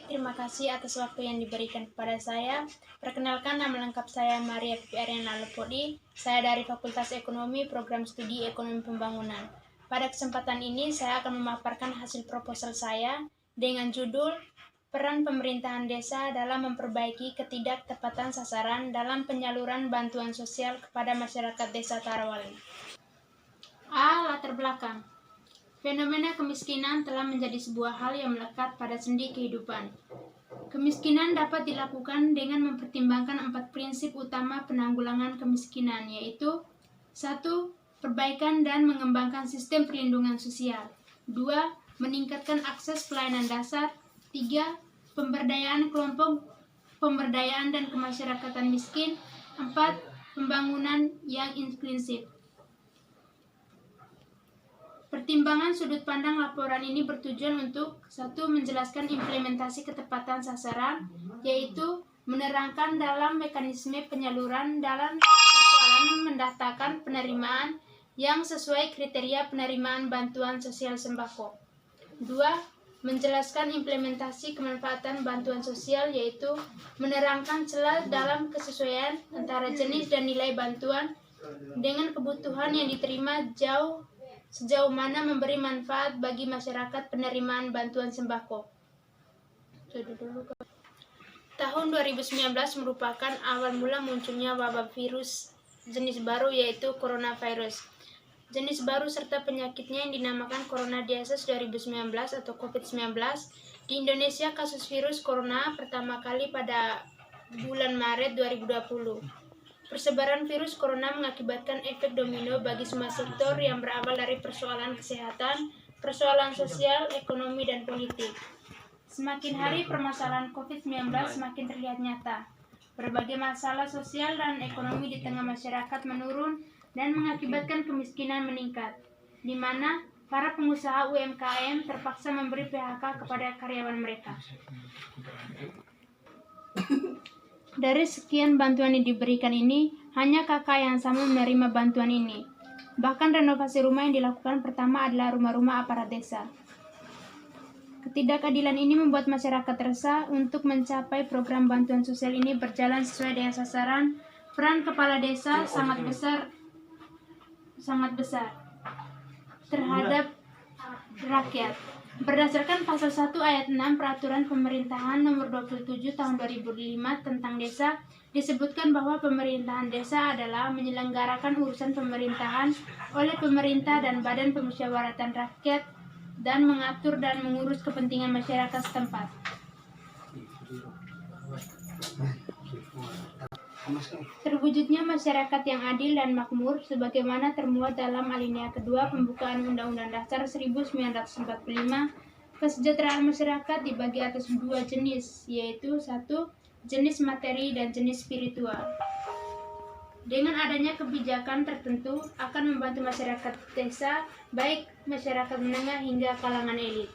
Terima kasih atas waktu yang diberikan kepada saya. Perkenalkan, nama lengkap saya Maria Pipi Ariana Lepodi. Saya dari Fakultas Ekonomi, Program Studi Ekonomi Pembangunan. Pada kesempatan ini, saya akan memaparkan hasil proposal saya dengan judul Peran Pemerintahan Desa dalam Memperbaiki Ketidaktepatan Sasaran dalam Penyaluran Bantuan Sosial kepada Masyarakat Desa Tarawali. Latar belakang. Fenomena kemiskinan telah menjadi sebuah hal yang melekat pada sendi kehidupan. Kemiskinan dapat dilakukan dengan mempertimbangkan 4 prinsip utama penanggulangan kemiskinan, yaitu 1. Perbaikan dan mengembangkan sistem perlindungan sosial. 2. Meningkatkan akses pelayanan dasar. 3. Pemberdayaan kelompok pemberdayaan dan kemasyarakatan miskin. 4. Pembangunan yang inklusif. Pertimbangan sudut pandang laporan ini bertujuan untuk 1. Menjelaskan implementasi ketepatan sasaran, yaitu menerangkan dalam mekanisme penyaluran dalam persoalan mendaftarkan penerimaan yang sesuai kriteria penerimaan bantuan sosial sembako. 2. Menjelaskan implementasi kemanfaatan bantuan sosial, yaitu menerangkan celah dalam kesesuaian antara jenis dan nilai bantuan dengan kebutuhan yang diterima sejauh mana memberi manfaat bagi masyarakat penerimaan bantuan sembako. Tahun 2019 merupakan awal mula munculnya wabah virus jenis baru, yaitu coronavirus. Jenis baru serta penyakitnya yang dinamakan Coronadiasis 2019 atau COVID-19. Di Indonesia, kasus virus corona pertama kali pada bulan Maret 2020. Persebaran virus corona mengakibatkan efek domino bagi semua sektor yang berawal dari persoalan kesehatan, persoalan sosial, ekonomi, dan politik. Semakin hari permasalahan COVID-19 semakin terlihat nyata. Berbagai masalah sosial dan ekonomi di tengah masyarakat menurun dan mengakibatkan kemiskinan meningkat, di mana para pengusaha UMKM terpaksa memberi PHK kepada karyawan mereka. Dari sekian bantuan yang diberikan ini, hanya kakak yang sama menerima bantuan ini. Bahkan renovasi rumah yang dilakukan pertama adalah rumah-rumah aparat desa. Ketidakadilan ini membuat masyarakat resah. Untuk mencapai program bantuan sosial ini berjalan sesuai dengan sasaran. Peran kepala desa sangat besar terhadap rakyat. Berdasarkan pasal 1 ayat 6 Peraturan Pemerintahan Nomor 27 Tahun 2005 tentang Desa, disebutkan bahwa pemerintahan desa adalah menyelenggarakan urusan pemerintahan oleh pemerintah dan badan pemusyawaratan rakyat dan mengatur dan mengurus kepentingan masyarakat setempat. Terwujudnya masyarakat yang adil dan makmur sebagaimana termuat dalam alinea kedua pembukaan Undang-Undang Dasar 1945. Kesejahteraan masyarakat dibagi atas 2 jenis, yaitu 1. Jenis materi dan jenis spiritual. Dengan adanya kebijakan tertentu akan membantu masyarakat desa, baik masyarakat menengah hingga kalangan elit.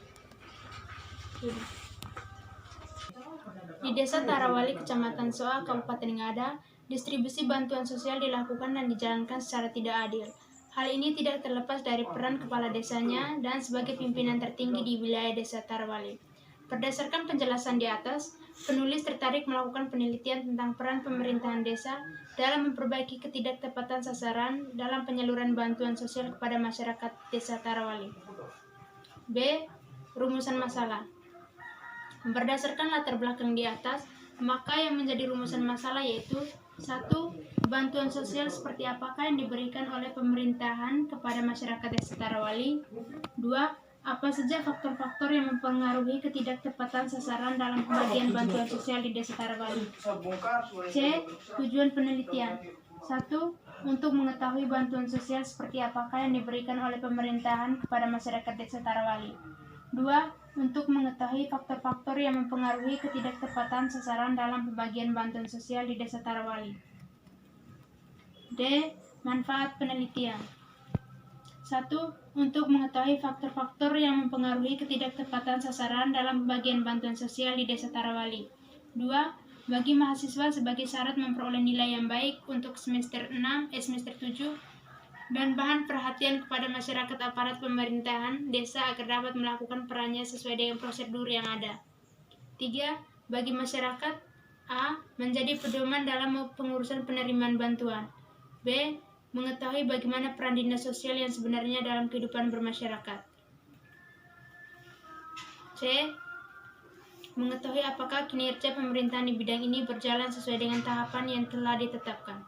Di Desa Tarawali, Kecamatan Soa, Kabupaten Ngada, distribusi bantuan sosial dilakukan dan dijalankan secara tidak adil. Hal ini tidak terlepas dari peran kepala desanya dan sebagai pimpinan tertinggi di wilayah Desa Tarawali. Berdasarkan penjelasan di atas, penulis tertarik melakukan penelitian tentang peran pemerintahan desa dalam memperbaiki ketidaktepatan sasaran dalam penyaluran bantuan sosial kepada masyarakat Desa Tarawali. B. Rumusan masalah. Berdasarkan latar belakang di atas, maka yang menjadi rumusan masalah yaitu 1. Bantuan sosial seperti apakah yang diberikan oleh pemerintahan kepada masyarakat Desa Tarawali. 2. Apa saja faktor-faktor yang mempengaruhi ketidaktepatan sasaran dalam pembagian bantuan sosial di Desa Tarawali. C. Tujuan penelitian. 1. Untuk mengetahui bantuan sosial seperti apakah yang diberikan oleh pemerintahan kepada masyarakat Desa Tarawali. 2. Untuk mengetahui faktor-faktor yang mempengaruhi ketidaktepatan sasaran dalam pembagian bantuan sosial di Desa Tarawali. D. Manfaat penelitian. 1. Untuk mengetahui faktor-faktor yang mempengaruhi ketidaktepatan sasaran dalam pembagian bantuan sosial di Desa Tarawali. 2. Bagi mahasiswa sebagai syarat memperoleh nilai yang baik untuk semester 7 dan bahan perhatian kepada masyarakat aparat pemerintahan desa agar dapat melakukan perannya sesuai dengan prosedur yang ada. 3. Bagi masyarakat: A. Menjadi pedoman dalam pengurusan penerimaan bantuan. B. Mengetahui bagaimana peran dinas sosial yang sebenarnya dalam kehidupan bermasyarakat. C. Mengetahui apakah kinerja pemerintahan di bidang ini berjalan sesuai dengan tahapan yang telah ditetapkan.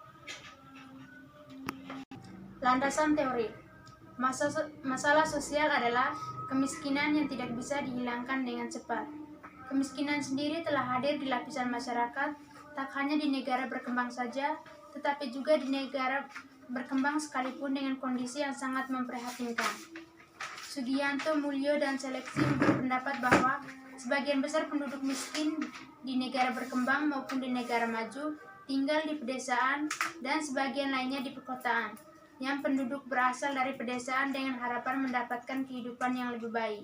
Landasan teori. Masalah sosial adalah kemiskinan yang tidak bisa dihilangkan dengan cepat. Kemiskinan sendiri telah hadir di lapisan masyarakat, tak hanya di negara berkembang saja, tetapi juga di negara berkembang sekalipun dengan kondisi yang sangat memprihatinkan. Sugianto, Mulyo, dan Seleksi berpendapat bahwa sebagian besar penduduk miskin di negara berkembang maupun di negara maju tinggal di pedesaan dan sebagian lainnya di perkotaan, yang penduduk berasal dari pedesaan dengan harapan mendapatkan kehidupan yang lebih baik.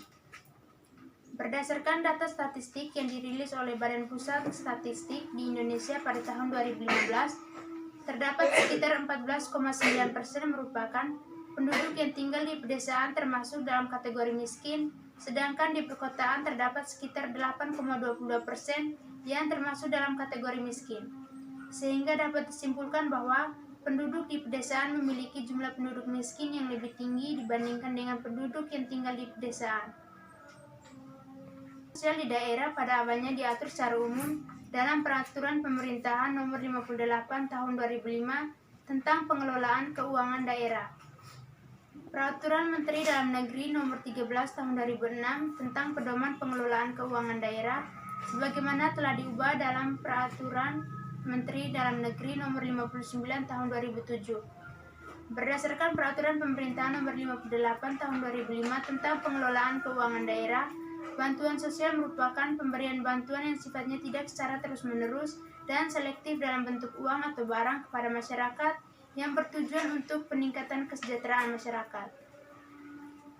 Berdasarkan data statistik yang dirilis oleh Badan Pusat Statistik di Indonesia pada tahun 2015, terdapat sekitar 14,9% merupakan penduduk yang tinggal di pedesaan termasuk dalam kategori miskin, sedangkan di perkotaan terdapat sekitar 8,22% yang termasuk dalam kategori miskin. Sehingga dapat disimpulkan bahwa penduduk di pedesaan memiliki jumlah penduduk miskin yang lebih tinggi dibandingkan dengan penduduk yang tinggal di pedesaan. Sosial di daerah pada awalnya diatur secara umum dalam Peraturan Pemerintahan Nomor 58 Tahun 2005 tentang Pengelolaan Keuangan Daerah. Peraturan Menteri Dalam Negeri Nomor 13 Tahun 2006 tentang Pedoman Pengelolaan Keuangan Daerah sebagaimana telah diubah dalam Peraturan Menteri Dalam Negeri Nomor 59 Tahun 2007. Berdasarkan Peraturan Pemerintahan Nomor 58 Tahun 2005 tentang Pengelolaan Keuangan Daerah, bantuan sosial merupakan pemberian bantuan yang sifatnya tidak secara terus-menerus dan selektif dalam bentuk uang atau barang kepada masyarakat yang bertujuan untuk peningkatan kesejahteraan masyarakat.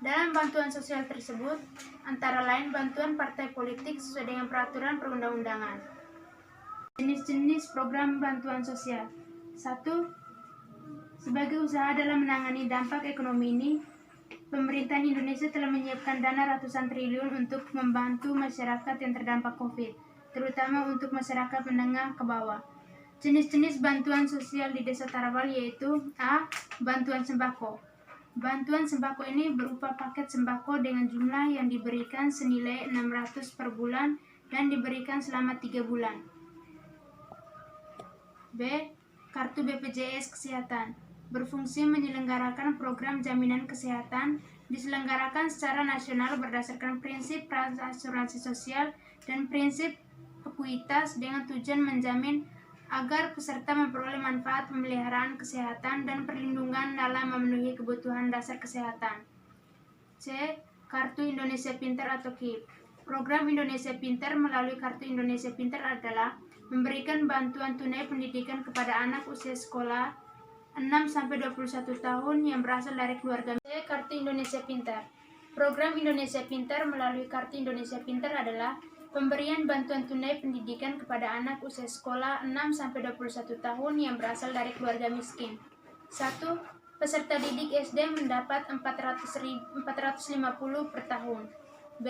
Dalam bantuan sosial tersebut, antara lain bantuan partai politik sesuai dengan peraturan perundang-undangan. Jenis-jenis program bantuan sosial. 1. Sebagai usaha dalam menangani dampak ekonomi ini, pemerintah Indonesia telah menyiapkan dana ratusan triliun untuk membantu masyarakat yang terdampak COVID, terutama untuk masyarakat menengah ke bawah. Jenis-jenis bantuan sosial di Desa Tarawal yaitu A. Bantuan sembako. Bantuan sembako ini berupa paket sembako dengan jumlah yang diberikan senilai 600 per bulan dan diberikan selama 3 bulan. B. Kartu BPJS Kesehatan. Berfungsi menyelenggarakan program jaminan kesehatan, diselenggarakan secara nasional berdasarkan prinsip asuransi sosial dan prinsip ekuitas dengan tujuan menjamin agar peserta memperoleh manfaat pemeliharaan kesehatan dan perlindungan dalam memenuhi kebutuhan dasar kesehatan. C. Kartu Indonesia Pintar atau KIP. Program Indonesia Pintar melalui Kartu Indonesia Pintar adalah memberikan bantuan tunai pendidikan kepada anak usia sekolah 6-21 tahun yang berasal dari keluarga. C. Kartu Indonesia Pintar. Program Indonesia Pintar melalui Kartu Indonesia Pintar adalah pemberian bantuan tunai pendidikan kepada anak usia sekolah 6-21 tahun yang berasal dari keluarga miskin. 1. Peserta didik SD mendapat 450 per tahun. B.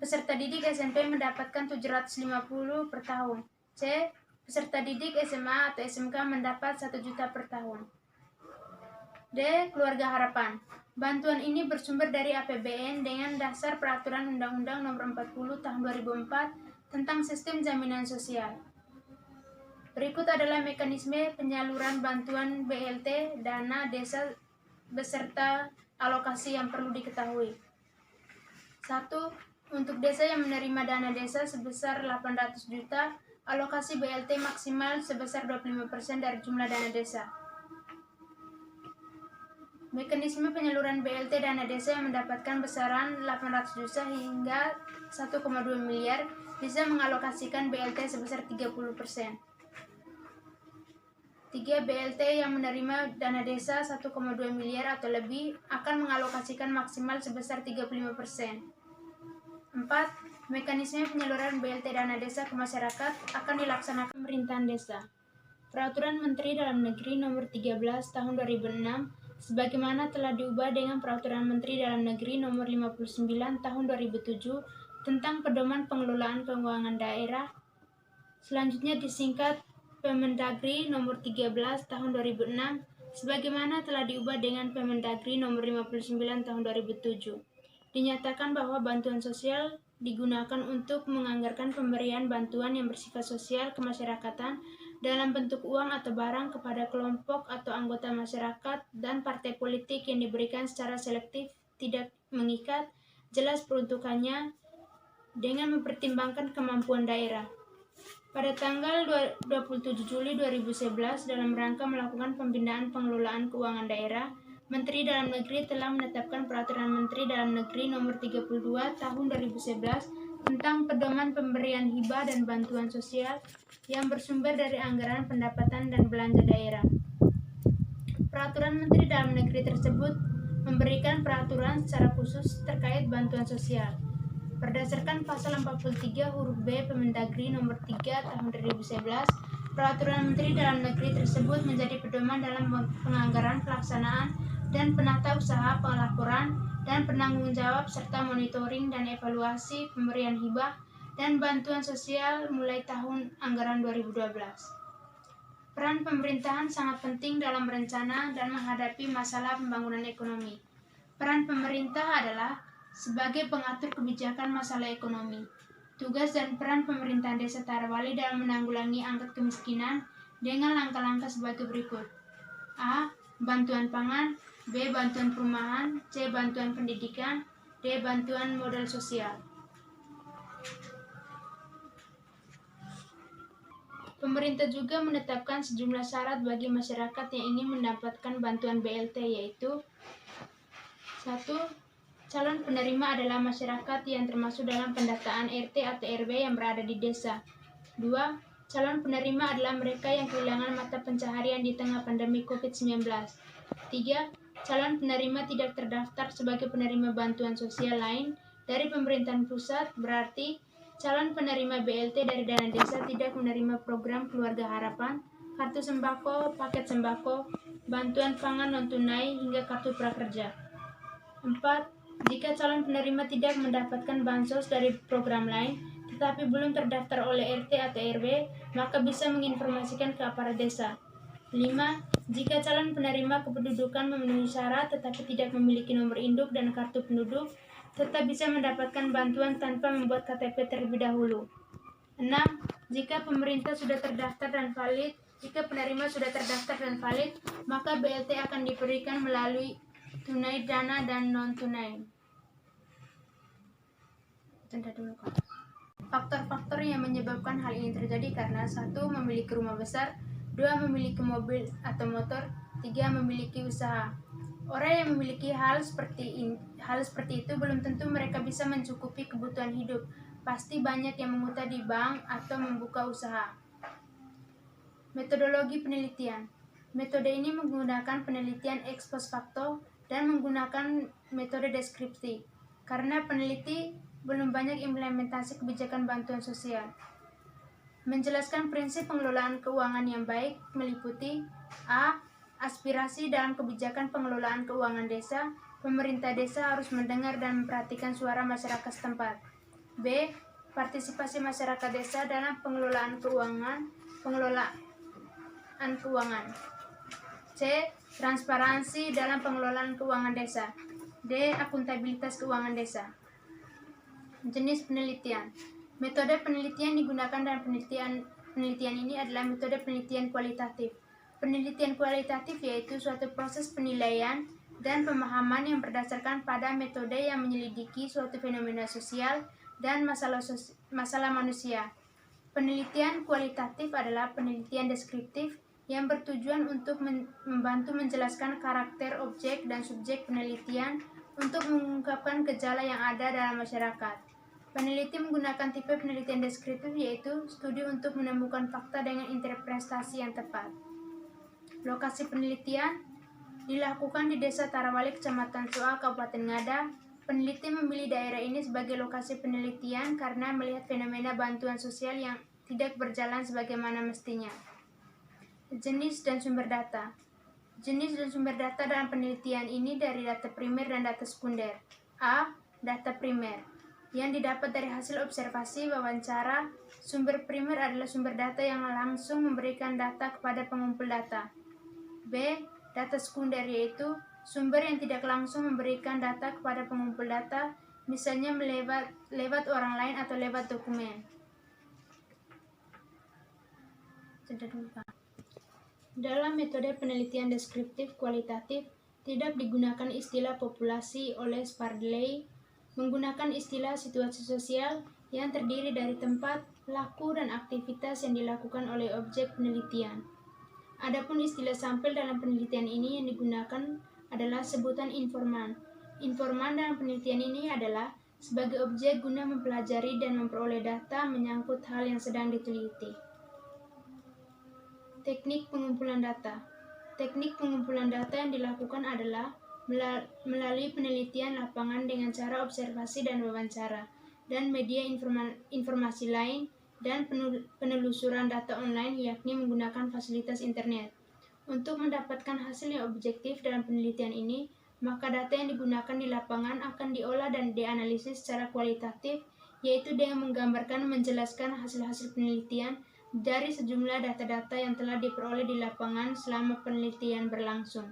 Peserta didik SMP mendapatkan 750 per tahun. C. Peserta didik SMA atau SMK mendapat 1 juta per tahun. D. Keluarga Harapan. Bantuan ini bersumber dari APBN dengan dasar Peraturan Undang-Undang Nomor 40 Tahun 2004 tentang Sistem Jaminan Sosial. Berikut adalah mekanisme penyaluran bantuan BLT dana desa beserta alokasi yang perlu diketahui. 1. Untuk desa yang menerima dana desa sebesar 800 juta, alokasi BLT maksimal sebesar 25% dari jumlah dana desa. Mekanisme penyaluran BLT dana desa yang mendapatkan besaran 800 juta hingga 1,2 miliar bisa mengalokasikan BLT sebesar 30%. 3. BLT yang menerima dana desa 1,2 miliar atau lebih akan mengalokasikan maksimal sebesar 35%. 4. Mekanisme penyaluran BLT dana desa ke masyarakat akan dilaksanakan pemerintahan desa. Peraturan Menteri Dalam Negeri Nomor 13 Tahun 2006 sebagaimana telah diubah dengan Peraturan Menteri Dalam Negeri Nomor 59 Tahun 2007 tentang pedoman pengelolaan keuangan daerah, selanjutnya disingkat Permendagri nomor 13 tahun 2006, sebagaimana telah diubah dengan Permendagri nomor 59 tahun 2007. Dinyatakan bahwa bantuan sosial digunakan untuk menganggarkan pemberian bantuan yang bersifat sosial kemasyarakatan dalam bentuk uang atau barang kepada kelompok atau anggota masyarakat dan partai politik yang diberikan secara selektif, tidak mengikat, jelas peruntukannya, dengan mempertimbangkan kemampuan daerah. Pada tanggal 27 Juli 2011, dalam rangka melakukan pembinaan pengelolaan keuangan daerah, Menteri Dalam Negeri telah menetapkan Peraturan Menteri Dalam Negeri Nomor 32 Tahun 2011 tentang pedoman pemberian hibah dan bantuan sosial yang bersumber dari anggaran pendapatan dan belanja daerah. Peraturan Menteri Dalam Negeri tersebut memberikan peraturan secara khusus terkait bantuan sosial. Berdasarkan pasal 43 huruf B Permendagri nomor 3 tahun 2011, Peraturan Menteri Dalam Negeri tersebut menjadi pedoman dalam penganggaran, pelaksanaan, dan penata usaha, pelaporan, dan penanggung jawab serta monitoring dan evaluasi pemberian hibah dan bantuan sosial mulai tahun anggaran 2012. Peran pemerintahan sangat penting dalam merencana dan menghadapi masalah pembangunan ekonomi. Peran pemerintah adalah sebagai pengatur kebijakan masalah ekonomi. Tugas dan peran pemerintahan Desa Tarawali dalam menanggulangi angka kemiskinan dengan langkah-langkah sebagai berikut. A. Bantuan pangan. B. Bantuan perumahan. C. Bantuan pendidikan. D. Bantuan modal sosial. Pemerintah juga menetapkan sejumlah syarat bagi masyarakat yang ingin mendapatkan bantuan BLT, yaitu 1. Calon penerima adalah masyarakat yang termasuk dalam pendataan RT atau RW yang berada di desa. 2. Calon penerima adalah mereka yang kehilangan mata pencaharian di tengah pandemi COVID-19. 3. Calon penerima tidak terdaftar sebagai penerima bantuan sosial lain dari pemerintahan pusat, berarti calon penerima BLT dari dana desa tidak menerima program Keluarga Harapan, kartu sembako, paket sembako, bantuan pangan non-tunai, hingga kartu prakerja. 4. Jika calon penerima tidak mendapatkan bansos dari program lain, tetapi belum terdaftar oleh RT atau RW, maka bisa menginformasikan ke aparat desa. 5. Jika calon penerima kependudukan memenuhi syarat tetapi tidak memiliki nomor induk dan kartu penduduk, tetap bisa mendapatkan bantuan tanpa membuat KTP terlebih dahulu. 6. Jika pemerintah sudah terdaftar dan valid, jika penerima sudah terdaftar dan valid, maka BLT akan diberikan melalui tunai dana dan non-tunai. Faktor-faktor yang menyebabkan hal ini terjadi karena 1. Memiliki rumah besar, 2. Memiliki mobil atau motor, 3. Memiliki usaha. Orang yang memiliki hal seperti itu belum tentu mereka bisa mencukupi kebutuhan hidup. Pasti banyak yang mengutang di bank atau membuka usaha. Metodologi penelitian. Metode ini menggunakan penelitian ex post facto dan menggunakan metode deskripsi, karena peneliti belum banyak implementasi kebijakan bantuan sosial. Menjelaskan prinsip pengelolaan keuangan yang baik meliputi A. Aspirasi dalam kebijakan pengelolaan keuangan desa. Pemerintah desa harus mendengar dan memperhatikan suara masyarakat setempat. B. Partisipasi masyarakat desa dalam pengelolaan keuangan. C. Transparansi dalam pengelolaan keuangan desa. D. Akuntabilitas keuangan desa. Jenis penelitian. Metode penelitian digunakan dalam penelitian ini adalah metode penelitian kualitatif. Penelitian kualitatif yaitu suatu proses penilaian dan pemahaman yang berdasarkan pada metode yang menyelidiki suatu fenomena sosial dan masalah manusia. Penelitian kualitatif adalah penelitian deskriptif yang bertujuan untuk membantu menjelaskan karakter objek dan subjek penelitian untuk mengungkapkan gejala yang ada dalam masyarakat. Peneliti menggunakan tipe penelitian deskriptif, yaitu studi untuk menemukan fakta dengan interpretasi yang tepat. Lokasi penelitian dilakukan di Desa Tarawali, Kecamatan Soa, Kabupaten Ngada. Peneliti memilih daerah ini sebagai lokasi penelitian karena melihat fenomena bantuan sosial yang tidak berjalan sebagaimana mestinya. Jenis dan sumber data. Jenis dan sumber data dalam penelitian ini dari data primer dan data sekunder. A. Data primer. yang didapat dari hasil observasi wawancara. Sumber primer adalah sumber data yang langsung memberikan data kepada pengumpul data. B. Data sekunder, yaitu sumber yang tidak langsung memberikan data kepada pengumpul data, misalnya lewat orang lain atau lewat dokumen. Dalam metode penelitian deskriptif kualitatif, tidak digunakan istilah populasi oleh Spardley, menggunakan istilah situasi sosial yang terdiri dari tempat, pelaku, dan aktivitas yang dilakukan oleh objek penelitian. Adapun istilah sampel dalam penelitian ini yang digunakan adalah sebutan informan. Informan dalam penelitian ini adalah sebagai objek guna mempelajari dan memperoleh data menyangkut hal yang sedang diteliti. Teknik pengumpulan data. Teknik pengumpulan data yang dilakukan adalah melalui penelitian lapangan dengan cara observasi dan wawancara, dan media informasi lain, dan penelusuran data online, yakni menggunakan fasilitas internet. Untuk mendapatkan hasil yang objektif dalam penelitian ini, maka data yang digunakan di lapangan akan diolah dan dianalisis secara kualitatif, yaitu dengan menggambarkan menjelaskan hasil-hasil penelitian dari sejumlah data-data yang telah diperoleh di lapangan selama penelitian berlangsung.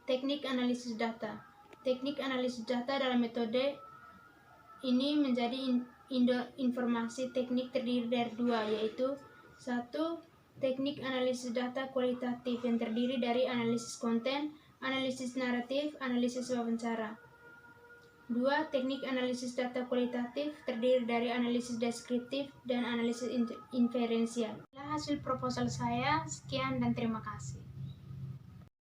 Teknik analisis data. Teknik analisis data dalam metode ini menjadi informasi teknik terdiri dari dua, yaitu 1. Teknik analisis data kualitatif yang terdiri dari analisis konten, analisis naratif, analisis wawancara. 2. Teknik analisis data kualitatif terdiri dari analisis deskriptif dan analisis inferensial. Inilah hasil proposal saya. Sekian dan terima kasih.